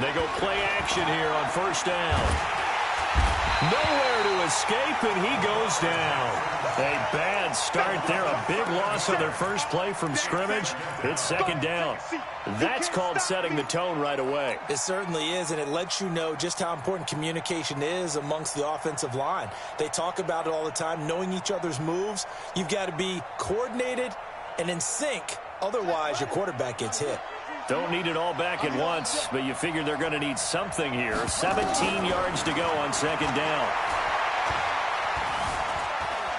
They go play action here on first down. Nowhere to escape, and he goes down. A bad start there. A big loss on their first play from scrimmage. It's second down. That's called setting the tone right away. It certainly is, and it lets you know just how important communication is amongst the offensive line. They talk about it all the time, knowing each other's moves. You've got to be coordinated and in sync. Otherwise, your quarterback gets hit. Don't need it all back at once, but you figure they're going to need something here. 17 yards to go on second down.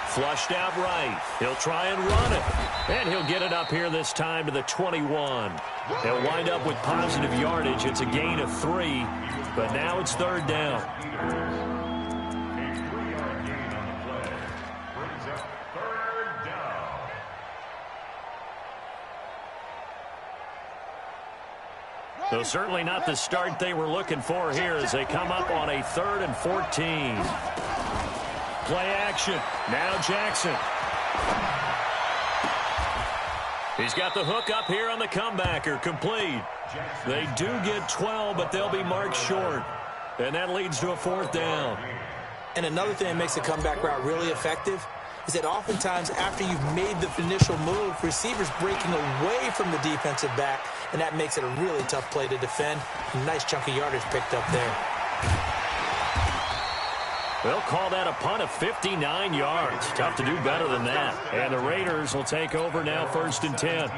Flushed out right. He'll try and run it. And he'll get it up here this time to the 21. They'll wind up with positive yardage. It's a gain of 3, but now it's third down. So certainly not the start they were looking for here as they come up on a 3rd and 14. Play action. Now Jackson. He's got the hook up here on the comebacker. Complete. They do get 12, but they'll be marked short. And that leads to a 4th down. And another thing that makes a comeback route really effective is that oftentimes after you've made the initial move, receivers breaking away from the defensive back, and that makes it a really tough play to defend. A nice chunk of yardage picked up there. They'll call that a punt of 59 yards. Tough to do better than that. And the Raiders will take over now 1st and 10.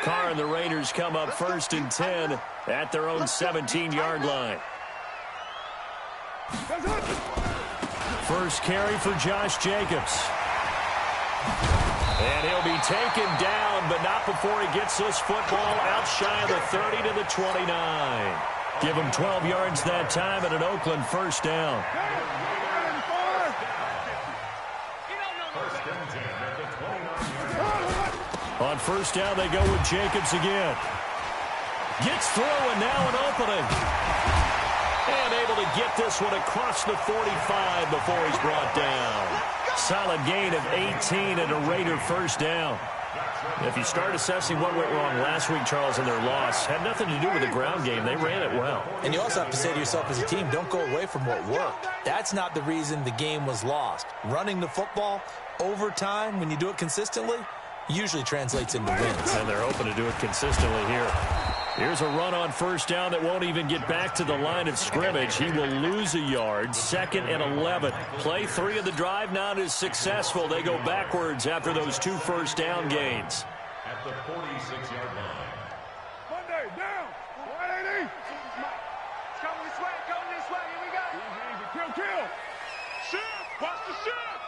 Carr and the Raiders come up 1st and 10 at their own 17-yard line. First carry for Josh Jacobs. And he'll be taken down, but not before he gets this football out shy of the 30 to the 29. Give him 12 yards that time at an Oakland first down. On first down, they go with Jacobs again. Gets through, and now an opening. And able to get this one across the 45 before he's brought down. Solid gain of 18 and a Raider first down. If you start assessing what went wrong last week, Charles, in their loss, had nothing to do with the ground game. They ran it well. And you also have to say to yourself as a team, don't go away from what worked. That's not the reason the game was lost. Running the football over time, when you do it consistently, usually translates into wins. And they're hoping to do it consistently here. Here's a run on first down that won't even get back to the line of scrimmage. He will lose a yard. 2nd and 11. Play 3 of the drive not as successful. They go backwards after those 2 first down gains. At the 46-yard line. Monday, down. 180. It's coming this way. Coming this way. Here we go. Easy, easy. Kill. Shift. Watch the shift.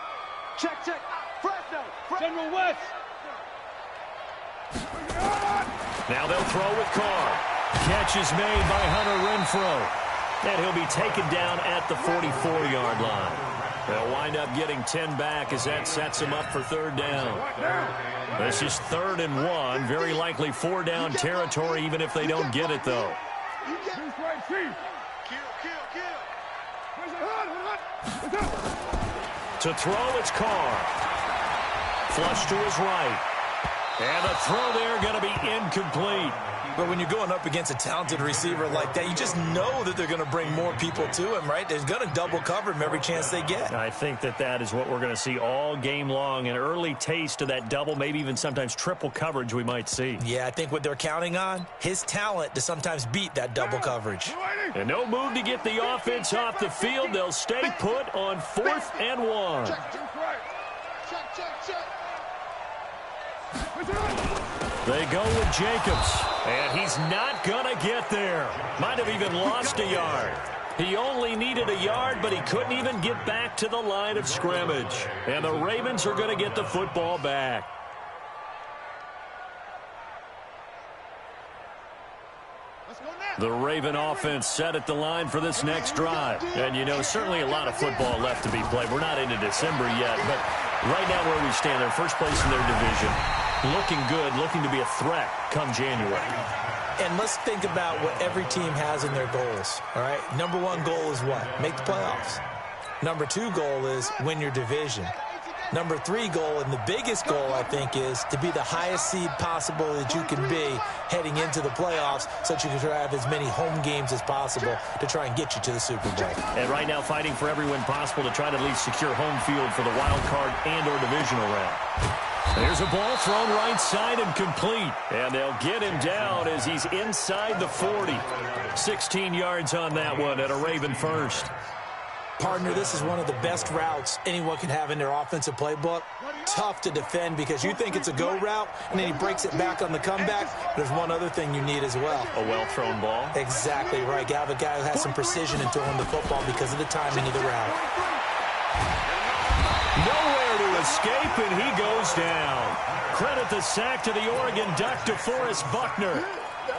Check. Fresno. General West. Now they'll throw with Carr. Catch is made by Hunter Renfrow. And he'll be taken down at the 44-yard line. They'll wind up getting 10 back as that sets them up for third down. This is 3rd and 1. Very likely 4 down territory even if they don't get it, though. To throw, it's Carr. Flush to his right. And the throw there going to be incomplete. But when you're going up against a talented receiver like that, you just know that they're going to bring more people to him, right? They're going to double cover him every chance they get. I think that is what we're going to see all game long. An early taste of that double, maybe even sometimes triple coverage we might see. Yeah, I think what they're counting on, his talent to sometimes beat that double coverage. And no move to get the offense off the field. They'll stay put on 4th and 1. They go with Jacobs, and he's not going to get there. Might have even lost a yard. He only needed a yard, but he couldn't even get back to the line of scrimmage. And the Ravens are going to get the football back. The Raven offense set at the line for this next drive. And, you know, certainly a lot of football left to be played. We're not into December yet, but right now where we stand, they're first place in their division. Looking good, looking to be a threat come January. And let's think about what every team has in their goals, all right? Number 1 goal is what? Make the playoffs. Number 2 goal is win your division. Number 3 goal, and the biggest goal, I think, is to be the highest seed possible that you can be heading into the playoffs so that you can try to have as many home games as possible to try and get you to the Super Bowl. And right now fighting for every win possible to try to at least secure home field for the wild card and or divisional round. There's a ball thrown right side and complete. And they'll get him down as he's inside the 40. 16 yards on that one at a Raven first. Partner, this is one of the best routes anyone can have in their offensive playbook. Tough to defend because you think it's a go route, and then he breaks it back on the comeback. There's one other thing you need as well. A well-thrown ball. Exactly right. You have a guy who has some precision in throwing the football because of the timing of the route. Nowhere to escape, and he goes down. Credit the sack to the Oregon Duck, DeForest Buckner.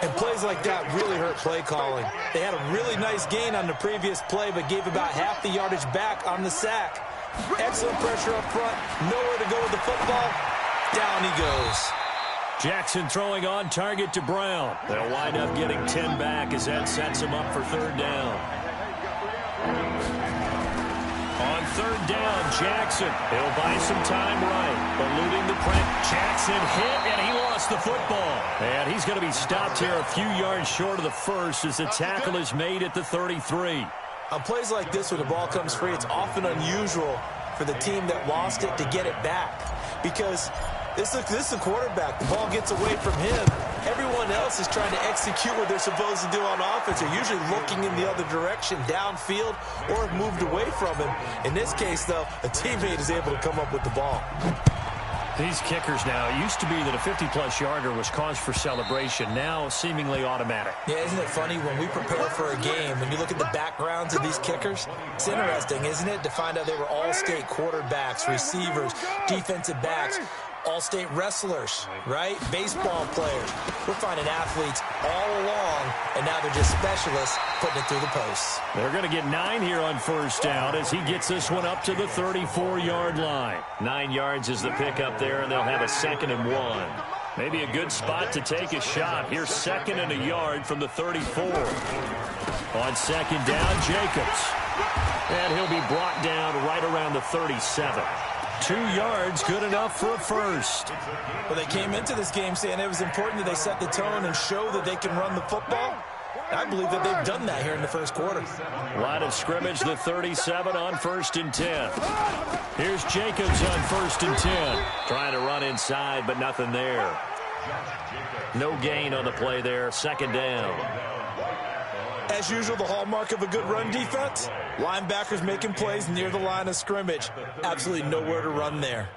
And plays like that really hurt play calling. They had a really nice gain on the previous play, but gave about half the yardage back on the sack. Excellent pressure up front. Nowhere to go with the football. Down he goes. Jackson throwing on target to Brown. They'll wind up getting 10 back as that sets him up for third down. On third down, Jackson. He'll buy some time right. Eluding the press. Jackson hit, and he lost the football. And he's going to be stopped here a few yards short of the first as the tackle is made at the 33. On plays like this, when the ball comes free, it's often unusual for the team that lost it to get it back. Because this is a quarterback. The ball gets away from him. Everyone else is trying to execute what they're supposed to do on offense. They're usually looking in the other direction, downfield, or have moved away from him. In this case, though, a teammate is able to come up with the ball. These kickers now, it used to be that a 50-plus yarder was cause for celebration. Now, seemingly automatic. Yeah, isn't it funny when we prepare for a game, when you look at the backgrounds of these kickers? It's interesting, isn't it, to find out they were all-state quarterbacks, receivers, defensive backs, all-state wrestlers, right? Baseball players. We're finding athletes all along, and now they're just specialists putting it through the posts. They're going to get 9 here on first down as he gets this one up to the 34-yard line. 9 yards is the pickup there, and they'll have a 2nd and 1. Maybe a good spot to take a shot. Here's 2nd and a yard from the 34. On 2nd down, Jacobs. And he'll be brought down right around the 37. 2 yards, good enough for a first. Well, they came into this game saying it was important that they set the tone and show that they can run the football. I believe that they've done that here in the first quarter. Line of scrimmage, the 37 on 1st and 10. Here's Jacobs on 1st and 10. Trying to run inside, but nothing there. No gain on the play there, 2nd down. As usual, the hallmark of a good run defense, linebackers making plays near the line of scrimmage. Absolutely nowhere to run there.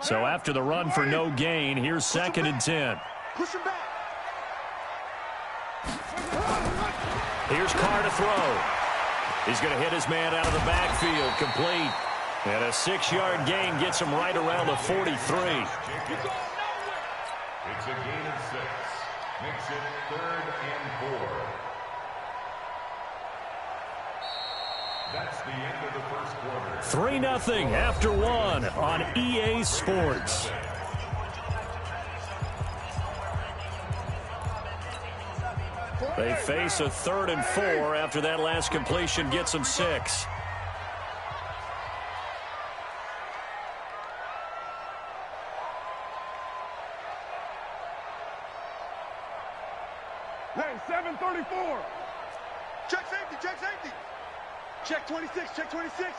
So after the run for no gain, here's 2nd and 10. Push him back. Here's Carr to throw. He's going to hit his man out of the backfield, complete. And a 6-yard gain gets him right around the 43. It's a gain of 6. Makes it 3rd and 4. That's the end of the first quarter. 3-0 after 1 on EA Sports. They face a 3rd and 4 after that last completion gets them 6. Hey, 734. Check safety, check safety. Check 26, check 26.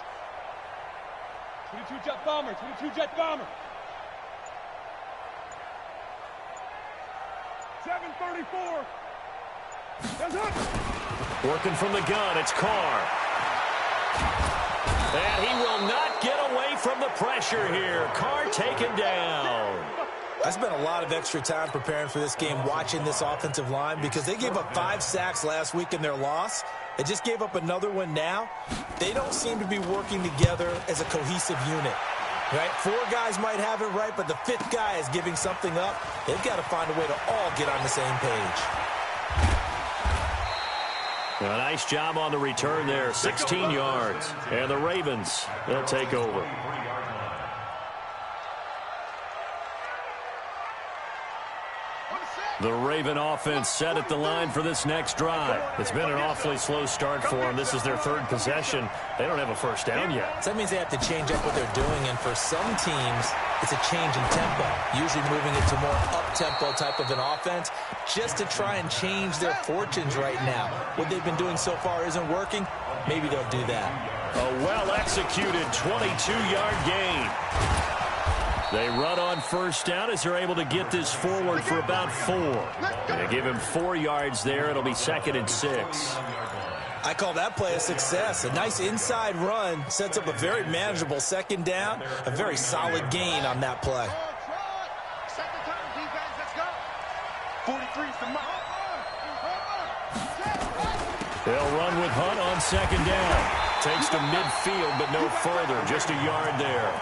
22 jet bomber, 22 jet bomber. 734. That's up. Working from the gun, it's Carr. And he will not get away from the pressure here. Carr taken down. I spent a lot of extra time preparing for this game, watching this offensive line, because they gave up 5 sacks last week in their loss. They just gave up another one now. They don't seem to be working together as a cohesive unit. Right? 4 guys might have it right, but the 5th guy is giving something up. They've got to find a way to all get on the same page. A nice job on the return there, 16 yards. And the Ravens, they'll take over. The Raven offense set at the line for this next drive. It's been an awfully slow start for them. This is their third possession. They don't have a first down yet. So that means they have to change up what they're doing, and for some teams, it's a change in tempo, usually moving it to more up-tempo type of an offense just to try and change their fortunes right now. What they've been doing so far isn't working. Maybe they'll do that. A well-executed 22-yard gain. They run on first down as they're able to get this forward for about 4. They give him 4 yards there. It'll be 2nd and 6. I call that play a success. A nice inside run sets up a very manageable 2nd down. A very solid gain on that play. Second time, defense, let's go. 43's the mark. They'll run with Hunt on 2nd down. Takes to midfield, but no further. Just a yard there.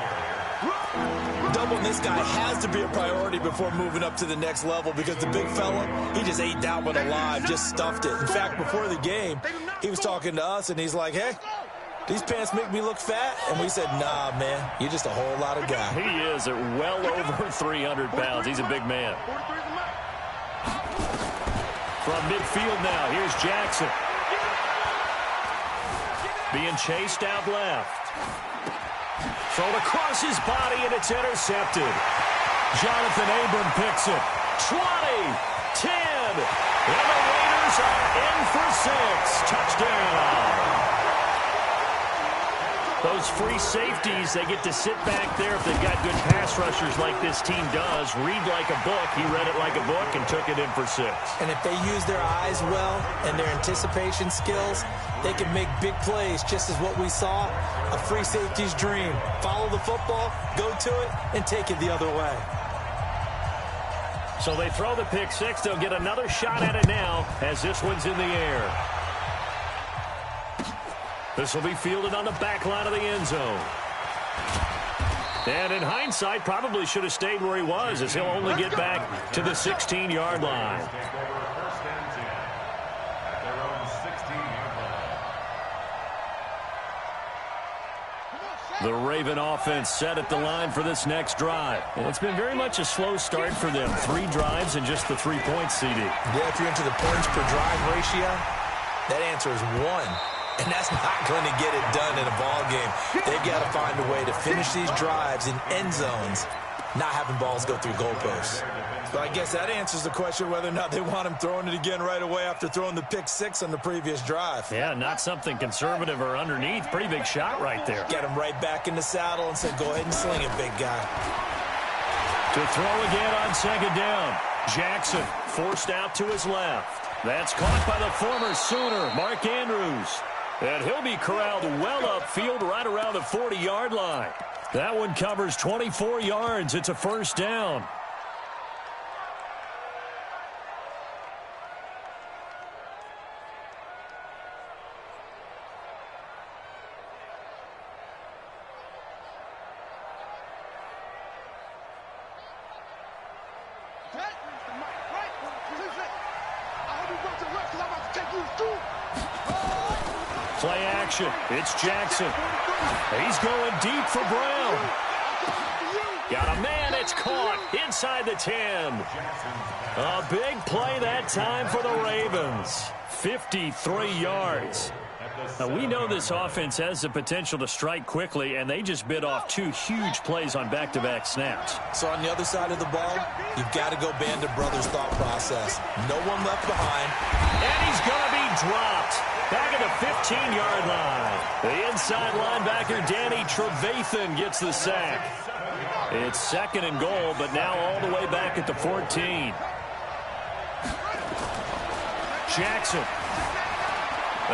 Doubling this guy has to be a priority before moving up to the next level because the big fella, he just ate that one alive, just stuffed it. In fact, before the game, he was talking to us, and he's like, hey, these pants make me look fat? And we said, nah, man, you're just a whole lot of guy. He is at well over 300 pounds. He's a big man. From midfield now, here's Jackson. Being chased out left. Thrown across his body, and it's intercepted. Jonathan Abram picks it. 20, 10, and the Raiders are in for 6. Touchdown. Those free safeties, they get to sit back there if they've got good pass rushers like this team does. Read like a book. He read it like a book and took it in for 6. And if they use their eyes well and their anticipation skills, they can make big plays, just as what we saw, a free safety's dream. Follow the football, go to it, and take it the other way. So they throw the pick 6. They'll get another shot at it now as this one's in the air. This will be fielded on the back line of the end zone. And in hindsight, probably should have stayed where he was, as he'll only get back to the 16-yard line. The Raven offense set at the line for this next drive. And it's been very much a slow start for them. 3 drives and just the 3 points, CD. Yeah, if you're into the points per drive ratio, that answer is 1. And that's not going to get it done in a ball game. They've got to find a way to finish these drives in end zones, not having balls go through goalposts. So I guess that answers the question whether or not they want him throwing it again right away after throwing the pick 6 on the previous drive. Yeah, not something conservative or underneath. Pretty big shot right there. Get him right back in the saddle and said, go ahead and sling it, big guy. To throw again on 2nd down. Jackson forced out to his left. That's caught by the former Sooner, Mark Andrews. And he'll be corralled well upfield right around the 40-yard line. That one covers 24 yards. It's a first down. Play action. It's Jackson. He's going deep for Brown. Got a man. It's caught inside the 10. A big play that time for the Ravens. 53 yards. Now, we know this offense has the potential to strike quickly, and they just bit off 2 huge plays on back-to-back snaps. So on the other side of the ball, you've got to go Band of Brothers thought process. No one left behind. And he's going to be dropped. Back at the 15-yard line. The inside linebacker, Danny Trevathan, gets the sack. It's 2nd and goal, but now all the way back at the 14. Jackson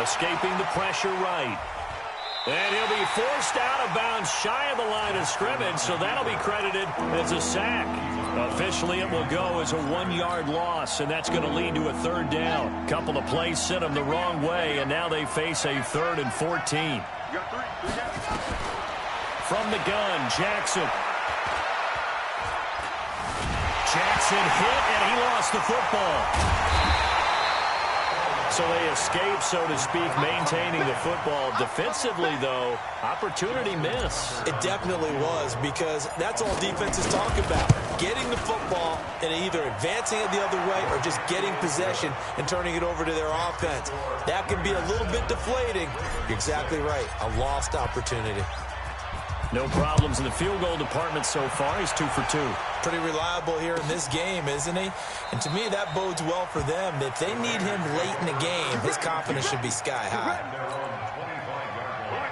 escaping the pressure right. And he'll be forced out of bounds shy of the line of scrimmage, so that'll be credited as a sack. Officially, it will go as a 1-yard loss, and that's going to lead to a 3rd down. Couple of plays sent them the wrong way, and now they face a 3rd and 14. From the gun, Jackson. Jackson hit, and he lost the football. So they escape, so to speak, maintaining the football. Defensively, though, opportunity miss. It definitely was, because that's all defenses talk about. Getting the football and either advancing it the other way or just getting possession and turning it over to their offense. That can be a little bit deflating. You're exactly right. A lost opportunity. No problems in the field goal department so far. He's 2 for 2. Pretty reliable here in this game, isn't he? And to me, that bodes well for them. If they need him late in the game, his confidence should be sky high.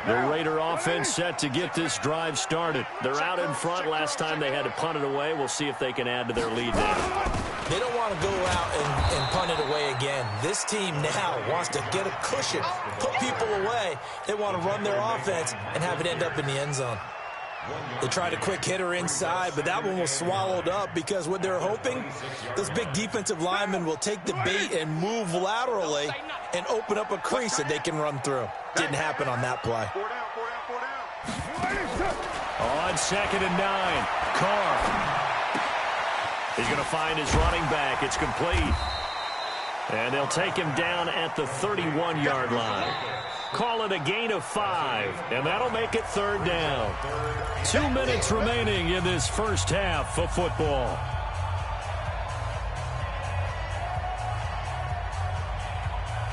The Raider offense set to get this drive started. They're out in front. Last time they had to punt it away. We'll see if they can add to their lead now. They don't want to go out and punt it away again. This team now wants to get a cushion, put people away. They want to run their offense and have it end up in the end zone. They tried a quick hitter inside, but that one was swallowed up because what they're hoping, those big defensive linemen will take the bait and move laterally and open up a crease that they can run through. Didn't happen on that play. On 2nd and 9, Carr. He's going to find his running back. It's complete. And they'll take him down at the 31-yard line. Call it a gain of 5, and that'll make it 3rd down. 2 minutes remaining in this first half of football.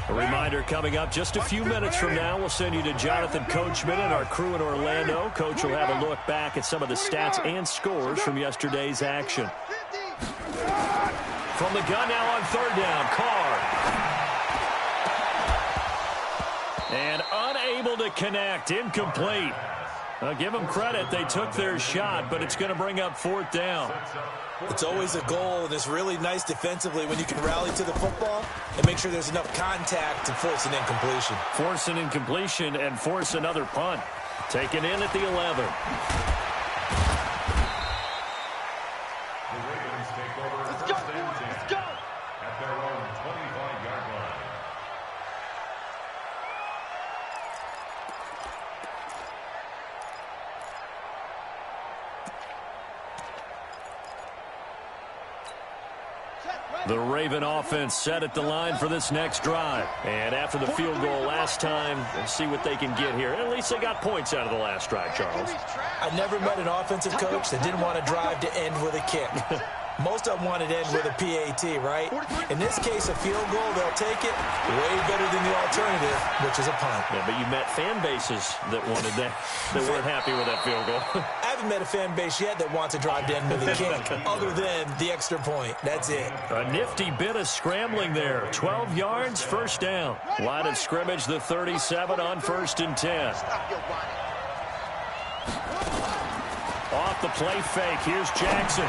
A reminder coming up just a few minutes from now, we'll send you to Jonathan Coachman and our crew in Orlando. Coach will have a look back at some of the stats and scores from yesterday's action. From the gun now on 3rd down, Carr. And unable to connect, incomplete. I'll give them credit, they took their shot, but it's going to bring up 4th down. It's always a goal, and it's really nice defensively when you can rally to the football and make sure there's enough contact to force an incompletion. Force an incompletion and force another punt. Taken in at the 11. Let's go, let's go. At their own 25-yard line. The Raven offense set at the line for this next drive. And after the field goal last time, let's see what they can get here. At least they got points out of the last drive, Charles. I never met an offensive coach that didn't want to drive to end with a kick. Most of them wanted to end with a PAT, right? In this case, a field goal, they'll take it way better than the alternative, which is a punt. Yeah, but you met fan bases that wanted that, that weren't happy with that field goal. I haven't met a fan base yet that wants to drive to end with a kick, other than the extra point. That's it. A nifty bit of scrambling there. 12 yards, 1st down. Line of scrimmage, the 37 on 1st and 10. Off the play fake, here's Jackson.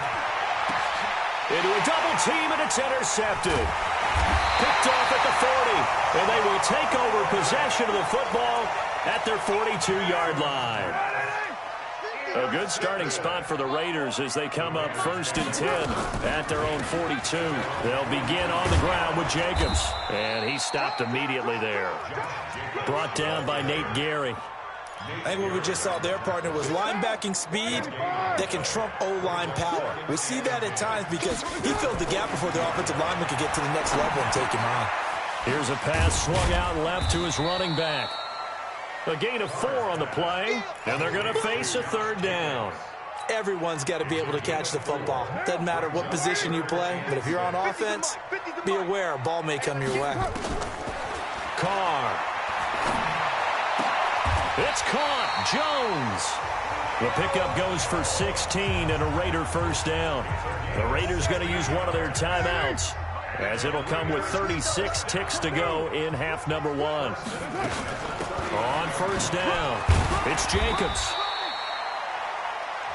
Into a double team, and it's intercepted. Picked off at the 40, and they will take over possession of the football at their 42-yard line. A good starting spot for the Raiders as they come up 1st and 10 at their own 42. They'll begin on the ground with Jacobs, and he stopped immediately there. Brought down by Nate Gary. I think what we just saw their partner was linebacking speed that can trump O-line power. We see that at times because he filled the gap before the offensive lineman could get to the next level and take him on. Here's a pass swung out left to his running back. A gain of 4 on the play, and they're going to face a 3rd down. Everyone's got to be able to catch the football. Doesn't matter what position you play, but if you're on offense, be aware a ball may come your way. Carr. It's caught. Jones. The pickup goes for 16 and a Raider 1st down. The Raiders going to use one of their timeouts as it'll come with 36 ticks to go in half number 1. On 1st down, it's Jacobs.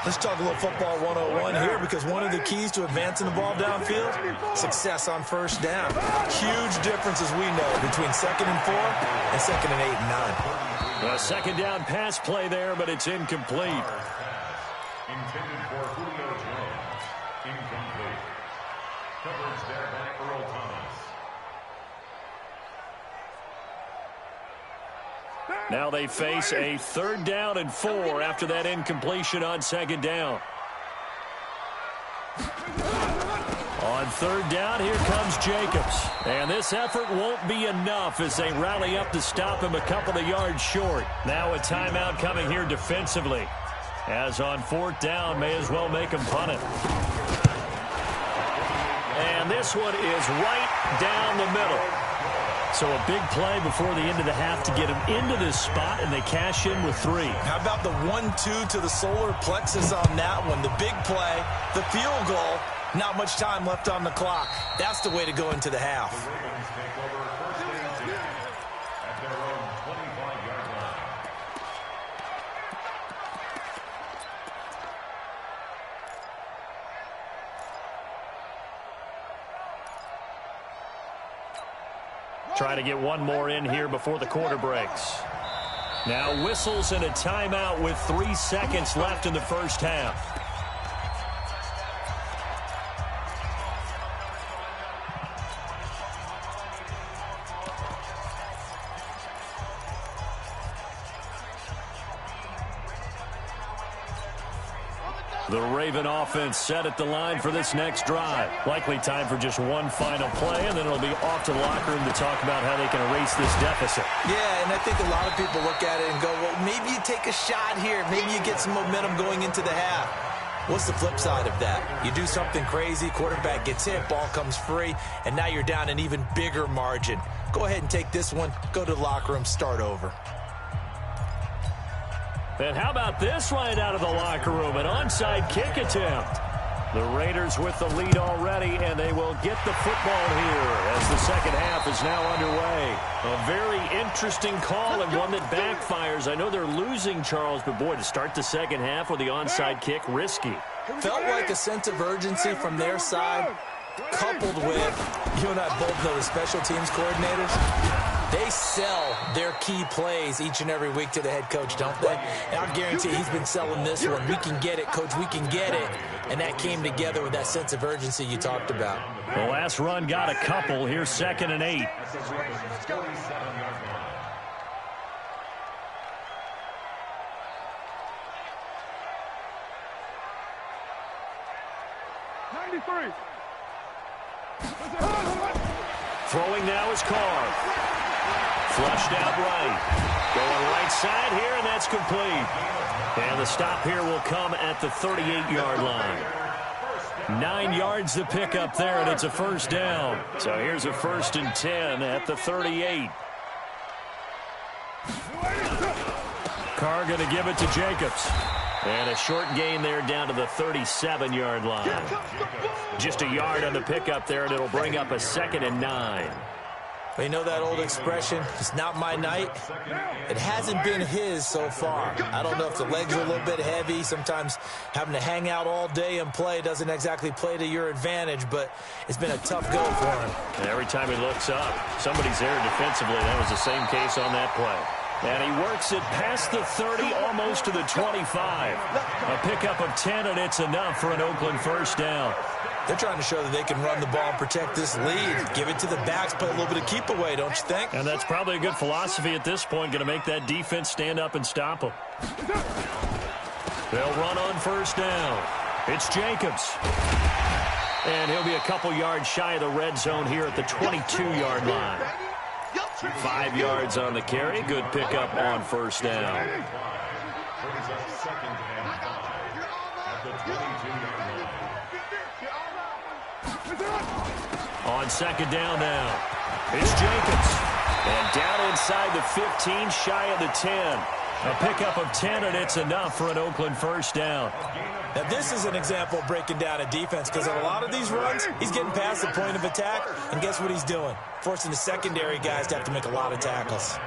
Let's talk a little football 101 here because one of the keys to advancing the ball downfield, success on 1st down. Huge difference, as we know, between 2nd and 4 and 2nd and 8 and 9. A 2nd down pass play there, but it's incomplete. Intended for Julio Jones. Incomplete. Coverage there by Earl Thomas. Now they face a 3rd down and 4 after that incompletion on 2nd down. On 3rd down, here comes Jacobs. And this effort won't be enough as they rally up to stop him a couple of yards short. Now a timeout coming here defensively. As on 4th down, may as well make him punt it. this one is right down the middle. So a big play before the end of the half to get them into this spot, and they cash in with 3. How about the 1-2 to the solar plexus on that one? The big play, the field goal, not much time left on the clock. That's the way to go into the half. Try to get one more in here before the quarter breaks. Now whistles and a timeout with 3 seconds left in the first half. The Raven offense set at the line for this next drive. Likely time for just one final play, and then it'll be off to the locker room to talk about how they can erase this deficit. Yeah, and I think a lot of people look at it and go, well, maybe you take a shot here. Maybe you get some momentum going into the half. What's the flip side of that? You do something crazy, quarterback gets hit, ball comes free, and now you're down an even bigger margin. Go ahead and take this one, go to the locker room, start over. And how about this right out of the locker room? An onside kick attempt. The Raiders with the lead already, and they will get the football here as the second half is now underway. A very interesting call and one that backfires. I know they're losing, Charles, but boy, to start the second half with the onside kick, risky. Felt like a sense of urgency from their side, coupled with, you and I both know the special teams coordinators. They sell their key plays each and every week to the head coach, don't they? And I'll guarantee he's been selling this one. We can get it, coach, we can get it. And that came together with that sense of urgency you talked about. The last run got a couple. Here's 2nd and 8. Throwing now is Carr. Flushed out right. Going right side here, and that's complete. And the stop here will come at the 38-yard line. 9 yards to pick up there, and it's a first down. So here's a 1st and 10 at the 38. Carr going to give it to Jacobs. And a short gain there down to the 37-yard line. Just a yard on the pickup there, and it'll bring up a 2nd and 9. Well, you know that old expression, it's not my night? It hasn't been his so far. I don't know if the legs are a little bit heavy. Sometimes having to hang out all day and play doesn't exactly play to your advantage, but it's been a tough go for him. And every time he looks up, somebody's there defensively. That was the same case on that play. And he works it past the 30, almost to the 25. A pickup of 10, and it's enough for an Oakland first down. They're trying to show that they can run the ball and protect this lead. Give it to the backs, play a little bit of keep away, don't you think? And that's probably a good philosophy at this point, going to make that defense stand up and stop them. They'll run on first down. It's Jacobs. And he'll be a couple yards shy of the red zone here at the 22-yard line. 5 yards on the carry. Good pickup on first down. On second down now, it's Jacobs. And down inside the 15, shy of the 10. A pickup of 10, and it's enough for an Oakland first down. Now, this is an example of breaking down a defense, because on a lot of these runs, he's getting past the point of attack, and guess what he's doing? Forcing the secondary guys to have to make a lot of tackles.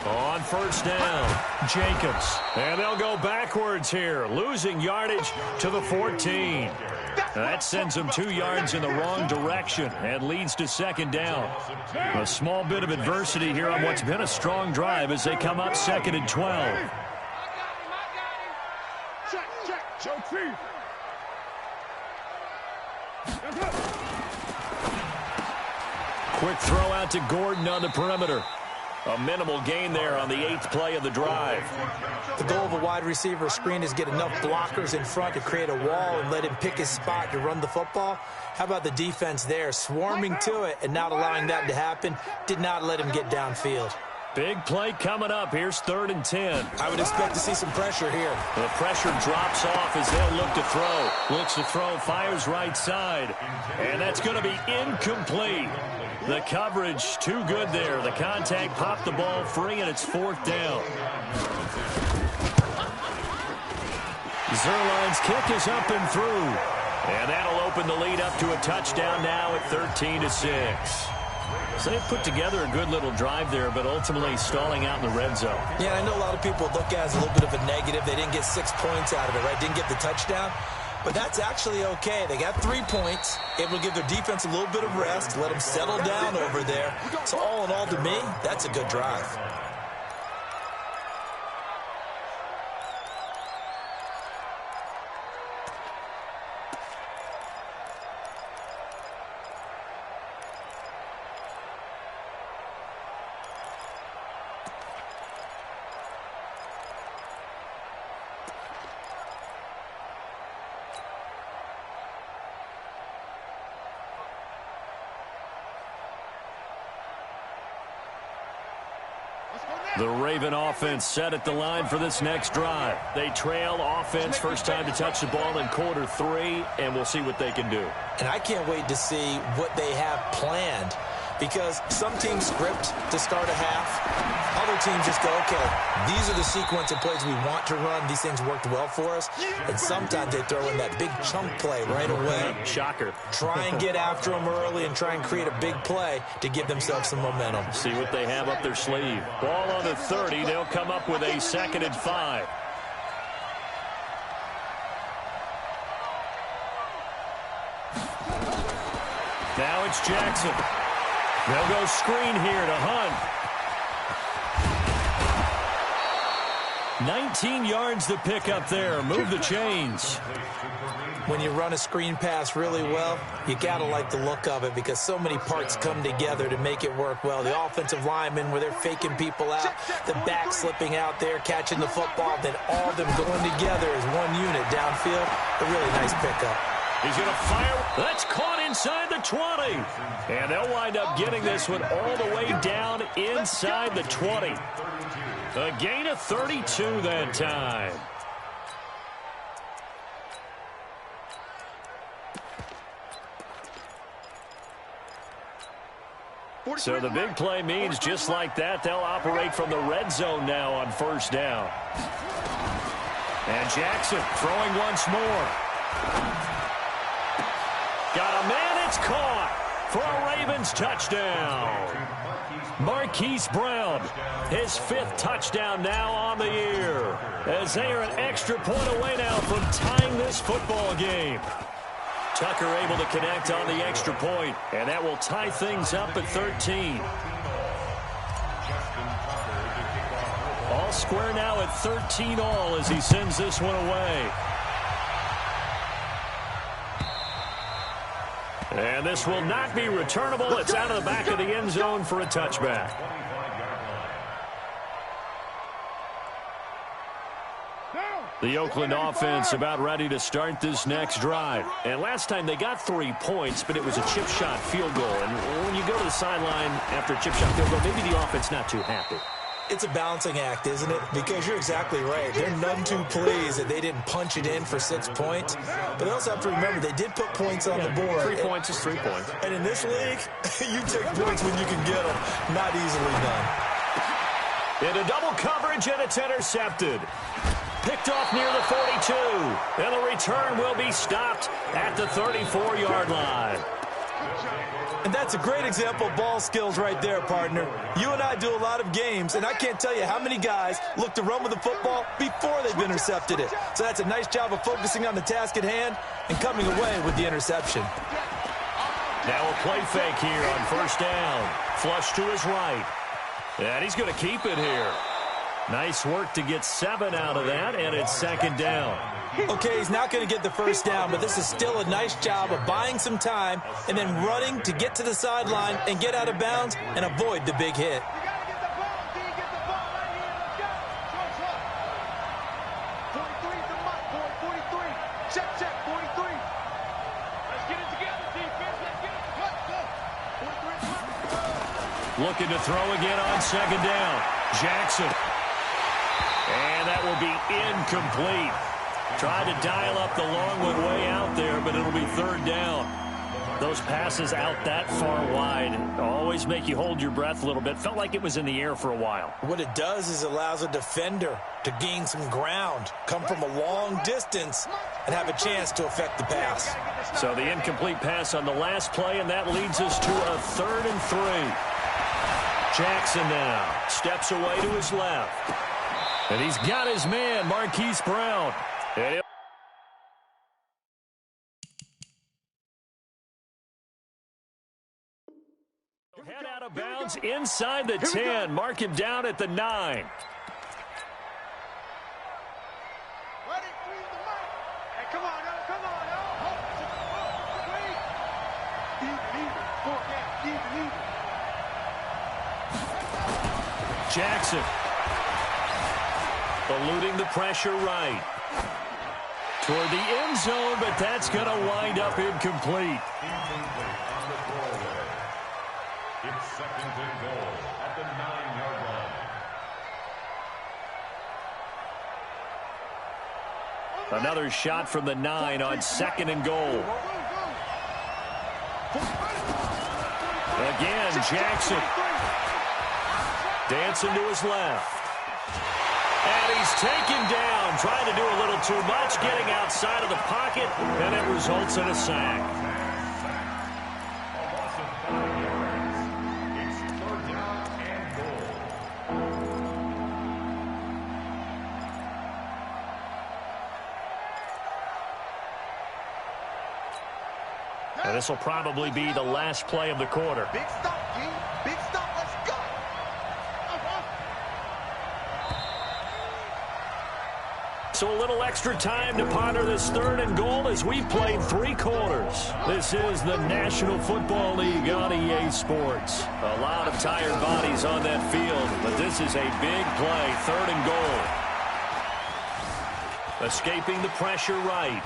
On first down, Jacobs. And they'll go backwards here, losing yardage to the 14. That sends them 2 yards in the wrong direction and leads to second down. A small bit of adversity here on what's been a strong drive as they come up 2nd and 12. Quick throw out to Gordon on the perimeter. A minimal gain there on the 8th play of the drive. The goal of a wide receiver screen is get enough blockers in front to create a wall and let him pick his spot to run the football. How about the defense there, swarming to it and not allowing that to happen? Did not let him get downfield. Big play coming up. Here's 3rd and 10. I would expect to see some pressure here. The pressure drops off as they'll look to throw. Looks to throw, fires right side. And that's going to be incomplete. The coverage too good there. The contact popped the ball free, and it's 4th down. Zerline's kick is up and through. And that'll open the lead up to a touchdown now at 13-6. So they put together a good little drive there, but ultimately stalling out in the red zone. Yeah, I know a lot of people look at it as a little bit of a negative. They didn't get 6 points out of it, right? Didn't get the touchdown. But that's actually okay. They got 3 points, able to give their defense a little bit of rest, let them settle down over there. So all in all, to me, that's a good drive. The Raven offense set at the line for this next drive. They trail offense, first time to touch the ball in quarter 3, and we'll see what they can do. And I can't wait to see what they have planned, because some teams script to start a half. Other teams just go, okay, these are the sequence of plays we want to run. These things worked well for us. And sometimes they throw in that big chunk play right away. Shocker. Try and get after them early and try and create a big play to give themselves some momentum. See what they have up their sleeve. Ball on the 30. They'll come up with a 2nd and 5. Now it's Jackson. They'll go screen here to Hunt. 19 yards to pick up there. Move the chains. When you run a screen pass really well, you got to like the look of it because so many parts come together to make it work well. The offensive linemen where they're faking people out, the back slipping out there, catching the football, then all of them going together as one unit downfield. A really nice pickup. He's going to fire. That's caught inside the 20. And they'll wind up getting this one all the way down inside the 20. A gain of 32 that time. So the big play means just like that, they'll operate from the red zone now on 1st down. And Jackson throwing once more. Got a man, it's caught for a Ravens touchdown. Marquise Brown, his 5th touchdown now on the year, as they are an extra point away now from tying this football game. Tucker able to connect on the extra point, and that will tie things up at 13. All square now at 13 all as he sends this one away. And this will not be returnable. It's out of the back of the end zone for a touchback. The Oakland offense about ready to start this next drive. And last time they got 3 points, but it was a chip shot field goal. And when you go to the sideline after a chip shot field goal, maybe the offense not too happy. It's a balancing act, isn't it? Because you're exactly right. They're none too pleased that they didn't punch it in for 6 points. But they also have to remember they did put points on the board. 3 points is 3 points. And in this league, you take points when you can get them. Not easily done. Into double coverage, and it's intercepted. Picked off near the 42. And the return will be stopped at the 34-yard line. And that's a great example of ball skills right there, partner. You and I do a lot of games, and I can't tell you how many guys look to run with the football before they've intercepted it. So that's a nice job of focusing on the task at hand and coming away with the interception. Now a play fake here on 1st down. Flush to his right. And he's going to keep it here. Nice work to get 7 out of that, and it's 2nd down. Okay, he's not going to get the 1st down, but this is still a nice job of buying some time and then running to get to the sideline and get out of bounds and avoid the big hit. Looking to throw again on second down. Jackson. And that will be incomplete. Tried to dial up the long one way out there, but it'll be third down. Those passes out that far wide always make you hold your breath a little bit. Felt like it was in the air for a while. What it does is allows a defender to gain some ground, come from a long distance, and have a chance to affect the pass. So the incomplete pass on the last play, and that leads us to a 3rd and 3. Jackson now steps away to his left. And he's got his man, Marquise Brown. And head out of bounds inside the 10. Mark him down at the 9. Jackson eluding the pressure right toward the end zone, but that's going to wind up incomplete. It's 2nd and goal at the 9-yard line. Another shot from the 9 on 2nd and goal. Again, Jackson dancing to his left. And he's taken down, trying to do a little too much, getting outside of the pocket, and it results in a sack. A loss of 5 yards. It's 3rd down and goal. And this will probably be the last play of the quarter. Big stop, G. Big stop. Let's go. So a little extra time to ponder this 3rd and goal as we've played 3 quarters. This is the National Football League on EA Sports. A lot of tired bodies on that field, but this is a big play, 3rd and goal. Escaping the pressure right.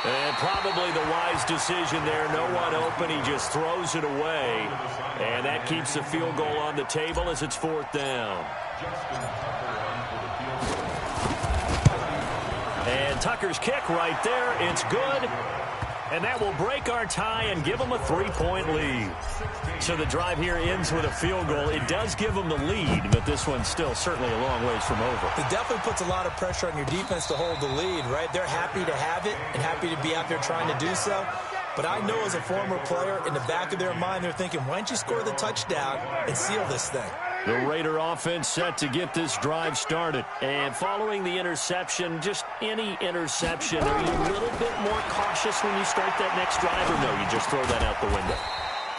And probably the wise decision there. No one open. He just throws it away. And that keeps the field goal on the table as it's 4th down. And Tucker's kick right there. It's good. And that will break our tie and give them a 3-point lead. So the drive here ends with a field goal. It does give them the lead, but this one's still certainly a long ways from over. It definitely puts a lot of pressure on your defense to hold the lead, right? They're happy to have it and happy to be out there trying to do so. But I know as a former player, in the back of their mind, they're thinking, why don't you score the touchdown and seal this thing? The Raider offense set to get this drive started. And following the interception, just any interception, are you a little bit more cautious when you start that next drive, or no, you just throw that out the window?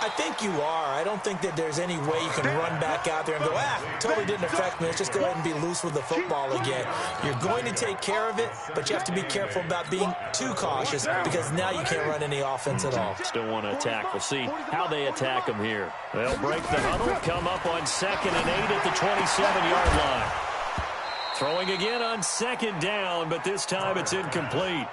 I think you are. I don't think that there's any way you can run back out there and go, totally didn't affect me. Let's just go ahead and be loose with the football again. You're going to take care of it, but you have to be careful about being too cautious because now you can't run any offense at all. Still want to attack. We'll see how they attack them here. They'll break the huddle, come up on 2nd and 8 at the 27-yard line. Throwing again on 2nd down, but this time it's incomplete.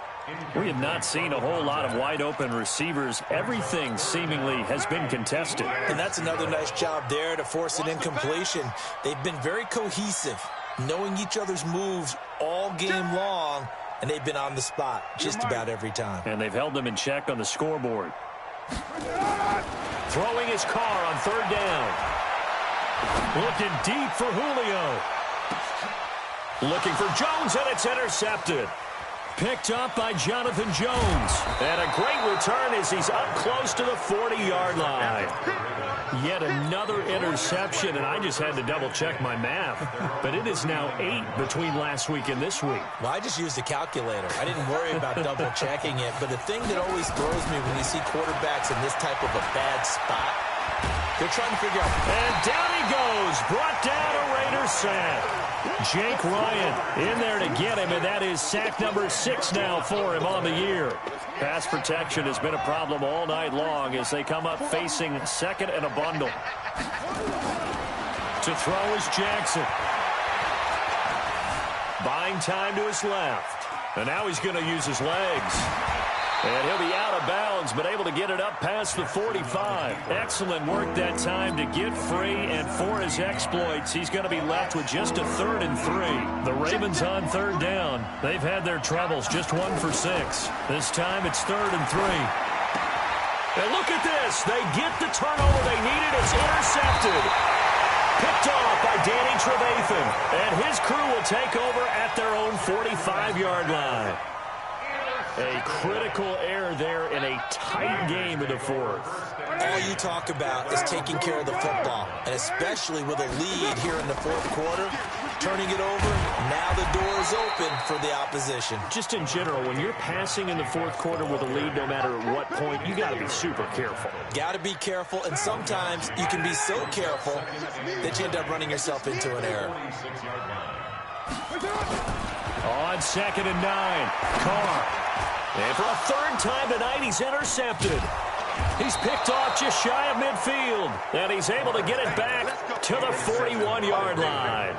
We have not seen a whole lot of wide-open receivers. Everything seemingly has been contested. And that's another nice job there to force an incompletion. They've been very cohesive, knowing each other's moves all game long, and they've been on the spot just about every time. And they've held them in check on the scoreboard. Throwing his car on 3rd down. Looking deep for Julio. Looking for Jones, and it's intercepted. Picked up by Jonathan Jones. And a great return as he's up close to the 40-yard line. Yet another interception, and I just had to double-check my math. But it is now 8 between last week and this week. Well, I just used a calculator. I didn't worry about double-checking it. But the thing that always throws me when you see quarterbacks in this type of a bad spot, they're trying to figure out. And down he goes. Brought down a Raiders sack. Jake Ryan in there to get him, and that is sack number 6 now for him on the year. Pass protection has been a problem all night long as they come up facing 2nd and a bundle. To throw is Jackson. Buying time to his left. And now he's going to use his legs. And he'll be out of bounds, but able to get it up past the 45. Excellent work that time to get free, and for his exploits, he's going to be left with just a 3rd and 3. The Ravens on 3rd down. They've had their troubles, just 1 for 6. This time it's 3rd and 3. And look at this. They get the turnover they needed. It's intercepted. Picked off by Danny Trevathan. And his crew will take over at their own 45-yard line. A critical error there in a tight game in the 4th. All you talk about is taking care of the football, and especially with a lead here in the 4th quarter, turning it over, now the door is open for the opposition. Just in general, when you're passing in the 4th quarter with a lead, no matter at what point, you got to be super careful. Got to be careful, and sometimes you can be so careful that you end up running yourself into an error. On 2nd and 9, Carr. And for a 3rd time tonight, he's intercepted. He's picked off just shy of midfield. And he's able to get it back to the 41-yard line.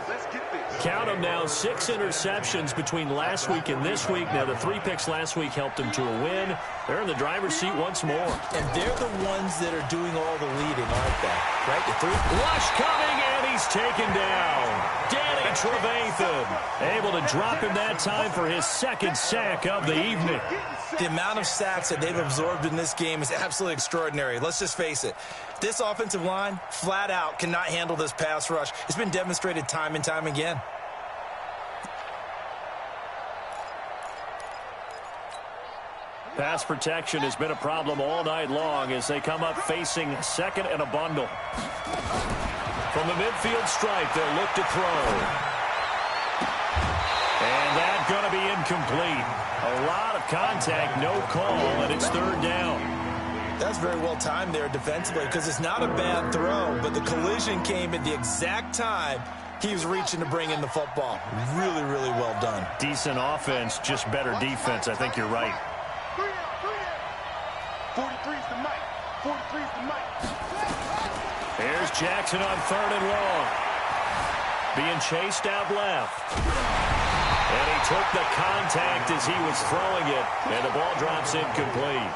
Count them now, 6 interceptions between last week and this week. Now, the 3 picks last week helped him to a win. They're in the driver's seat once more. And they're the ones that are doing all the leading, aren't they? Right? The 3. Rush coming, and he's taken down. Danny Trevathan able to drop him that time for his 2nd sack of the evening. The amount of sacks that they've absorbed in this game is absolutely extraordinary. Let's just face it. This offensive line, flat out, cannot handle this pass rush. It's been demonstrated time and time again. Pass protection has been a problem all night long as they come up facing 2nd and a bundle. From the midfield stripe, they'll look to throw. And that's going to be incomplete. A lot of contact, no call, and it's 3rd down. That's very well timed there defensively because it's not a bad throw, but the collision came at the exact time he was reaching to bring in the football. Really, really well done. Decent offense, just better defense. I think you're right. 43's the mic. 43's the mic. Here's Jackson on 3rd and long. Being chased out left. And he took the contact as he was throwing it, and the ball drops incomplete.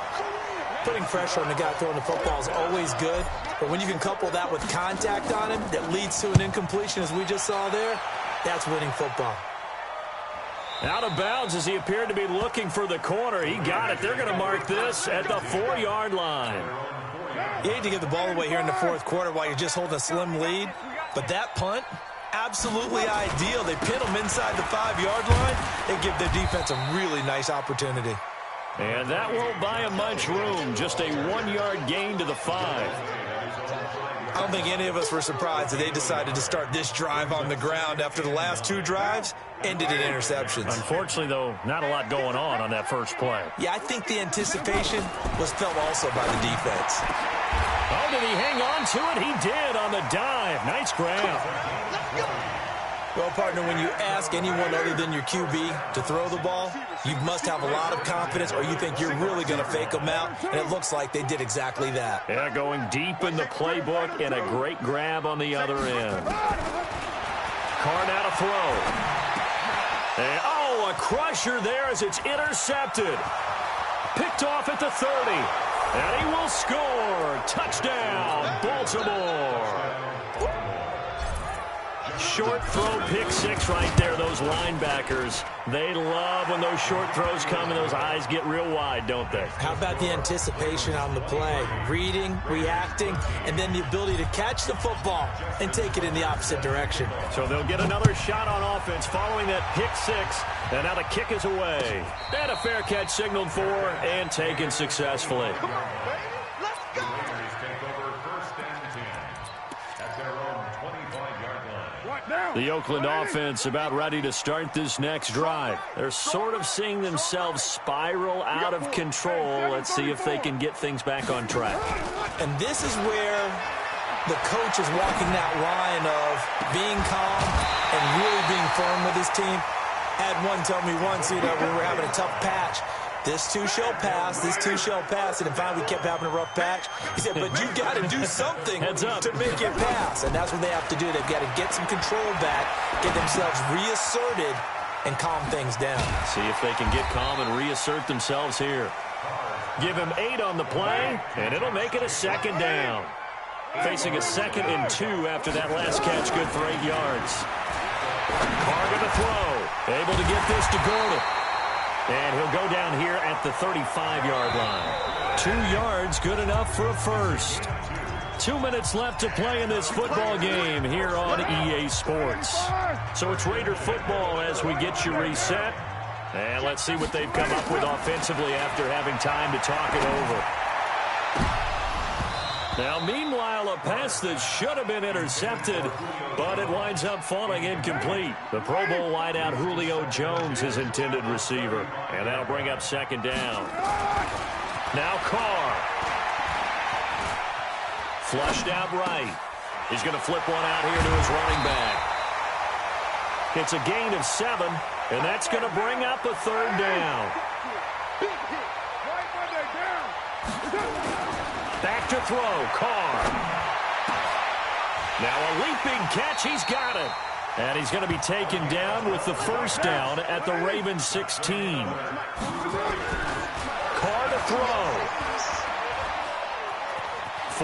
Putting pressure on the guy throwing the football is always good, but when you can couple that with contact on him that leads to an incompletion, as we just saw there, that's winning football. Out of bounds as he appeared to be looking for the corner. He got it. They're going to mark this at the 4-yard line. You hate to give the ball away here in the 4th quarter while you're just holding a slim lead, but that punt, absolutely ideal. They pin them inside the 5-yard line. They give their defense a really nice opportunity. And that won't buy him much room. Just a 1-yard gain to the 5. I don't think any of us were surprised that they decided to start this drive on the ground after the last 2 drives ended in interceptions. Unfortunately, though, not a lot going on that first play. Yeah, I think the anticipation was felt also by the defense. Oh, did he hang on to it? He did on the dive. Nice grab. Well, partner, when you ask anyone other than your QB to throw the ball, you must have a lot of confidence or you think you're really going to fake them out, and it looks like they did exactly that. Yeah, going deep in the playbook and a great grab on the other end. Carr now to throw. And, a crusher there as it's intercepted. Picked off at the 30. And he will score. Touchdown, Baltimore. Short throw, pick 6 right there. Those linebackers, they love when those short throws come and those eyes get real wide, don't they? How about the anticipation on the play? Reading, reacting, and then the ability to catch the football and take it in the opposite direction. So they'll get another shot on offense following that pick 6. And now the kick is away. And a fair catch signaled for and taken successfully. Let's go. The Oakland offense about ready to start this next drive. They're sort of seeing themselves spiral out of control. Let's see if they can get things back on track. And this is where the coach is walking that line of being calm and really being firm with his team. Had one tell me once, when we were having a tough patch, this too shall pass, this too shall pass, and finally we kept having a rough patch. He said, but you got to do something to make it pass, and that's what they have to do. They've got to get some control back, get themselves reasserted, and calm things down. See if they can get calm and reassert themselves here. Give him 8 on the play, and it'll make it a second down. Facing a 2nd and 2 after that last catch, good for 8 yards. Carr to the throw. Able to get this to Gordon. And he'll go down here at the 35-yard line. 2 yards, good enough for a first. 2 minutes left to play in this football game here on EA Sports. So it's Raider football as we get you reset. And let's see what they've come up with offensively after having time to talk it over. Now, meanwhile, a pass that should have been intercepted, but it winds up falling incomplete. The Pro Bowl wideout Julio Jones is intended receiver. And that'll bring up second down. Now Carr. Flushed out right. He's going to flip one out here to his running back. It's a gain of 7, and that's going to bring up a third down. Back to throw, Carr. Now a leaping catch, he's got it. And he's going to be taken down with the first down at the Ravens 16. Carr to throw.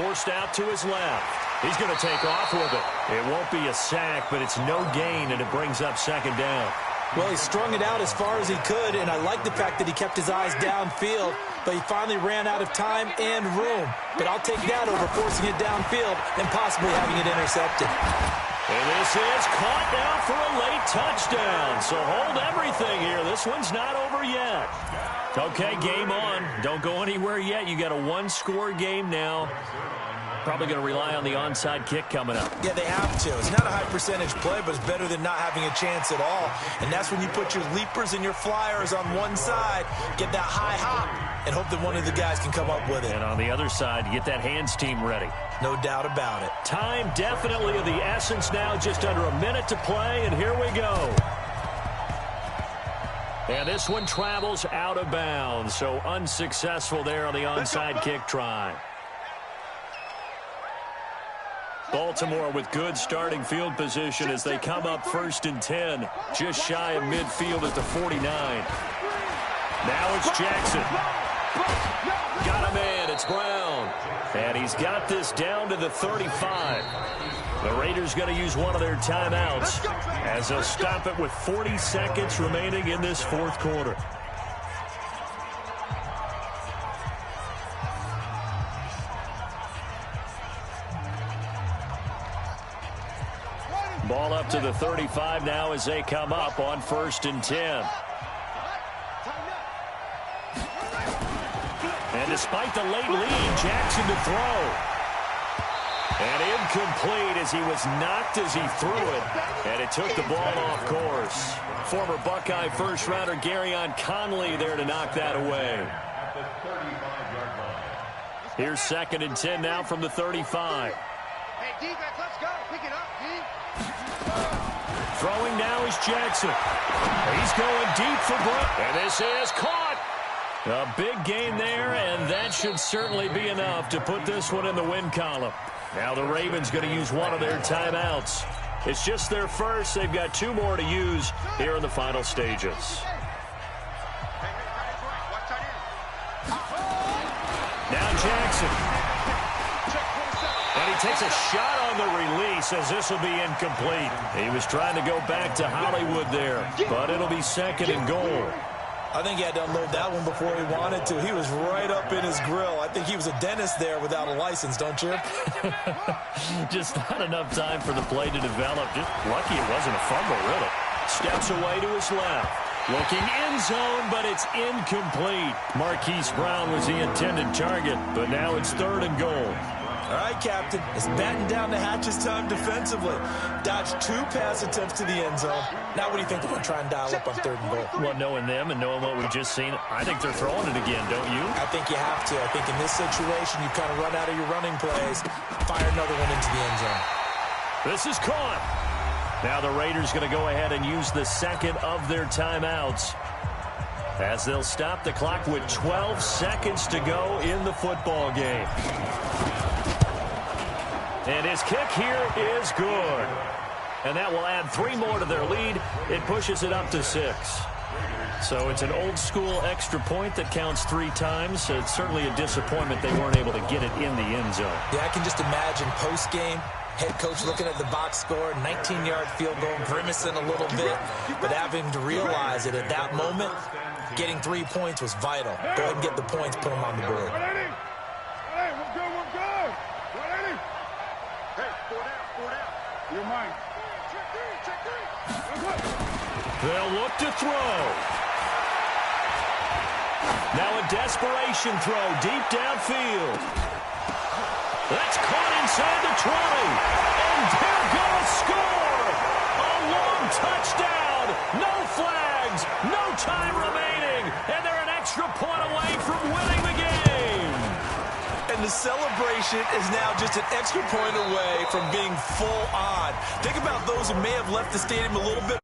Forced out to his left. He's going to take off with it. It won't be a sack, but it's no gain, and it brings up second down. Well, he strung it out as far as he could, and I like the fact that he kept his eyes downfield, but he finally ran out of time and room. But I'll take that over forcing it downfield and possibly having it intercepted. And this is caught now for a late touchdown. So hold everything here. This one's not over yet. Okay, game on. Don't go anywhere yet. You got a one-score game now. Probably going to rely on the onside kick coming up. Yeah, they have to. It's not a high-percentage play, but it's better than not having a chance at all. And that's when you put your leapers and your flyers on one side, get that high hop, and hope that one of the guys can come up with it. And on the other side, you get that hands team ready. No doubt about it. Time definitely of the essence now. Just under a minute to play, and here we go. And this one travels out of bounds, so unsuccessful there on the onside kick try. Baltimore with good starting field position as they come up 1st and 10, just shy of midfield at the 49. Now it's Jackson. Got a man, it's Brown. And he's got this down to the 35. The Raiders going to use one of their timeouts as they'll stop it with 40 seconds remaining in this fourth quarter. Ball up to the 35 now as they come up on 1st and 10. And despite the late lead, Jackson to throw. And incomplete as he was knocked as he threw it. And it took the ball off course. Former Buckeye first-rounder Garyon Conley there to knock that away. Here's 2nd and 10 now from the 35. Hey, defense, let's go. Pick it up, D. Throwing now is Jackson. He's going deep for Brown. And this is caught. A big gain there, and that should certainly be enough to put this one in the win column. Now the Ravens going to use one of their timeouts. It's just their first. They've got 2 more to use here in the final stages. Now Jackson. And he takes a shot on the release as this will be incomplete. He was trying to go back to Hollywood there, but it'll be 2nd and goal. I think he had to unload that one before he wanted to. He was right up in his grill. I think he was a dentist there without a license, don't you? Just not enough time for the play to develop. Just lucky it wasn't a fumble, really. Steps away to his left. Looking end zone, but it's incomplete. Marquise Brown was the intended target, but now it's 3rd and goal. All right, Captain. It's batten down the hatches time defensively. Dodged 2 pass attempts to the end zone. Now what do you think they're going to try and dial up on 3rd and goal? Well, knowing them and knowing what we've just seen, I think they're throwing it again, don't you? I think you have to. I think in this situation, you kind of run out of your running plays, fire another one into the end zone. This is caught. Now the Raiders going to go ahead and use the 2nd of their timeouts as they'll stop the clock with 12 seconds to go in the football game. And his kick here is good. And that will add 3 more to their lead. It pushes it up to 6. So it's an old-school extra point that counts 3 times. It's certainly a disappointment they weren't able to get it in the end zone. Yeah, I can just imagine post-game, head coach looking at the box score, 19-yard field goal, grimacing a little bit, but having to realize that at that moment, getting 3 points was vital. Go ahead and get the points, put them on the board. Hey, we're good, we're good. 180. Hey, 4 down. You're mine. Check three. They'll look to throw. Now a desperation throw deep downfield. That's caught inside the 20. And they're going to score. A long touchdown. No flags. No time remaining. And they're an extra point away from winning the game. And the celebration is now just an extra point away from being full on. Think about those who may have left the stadium a little bit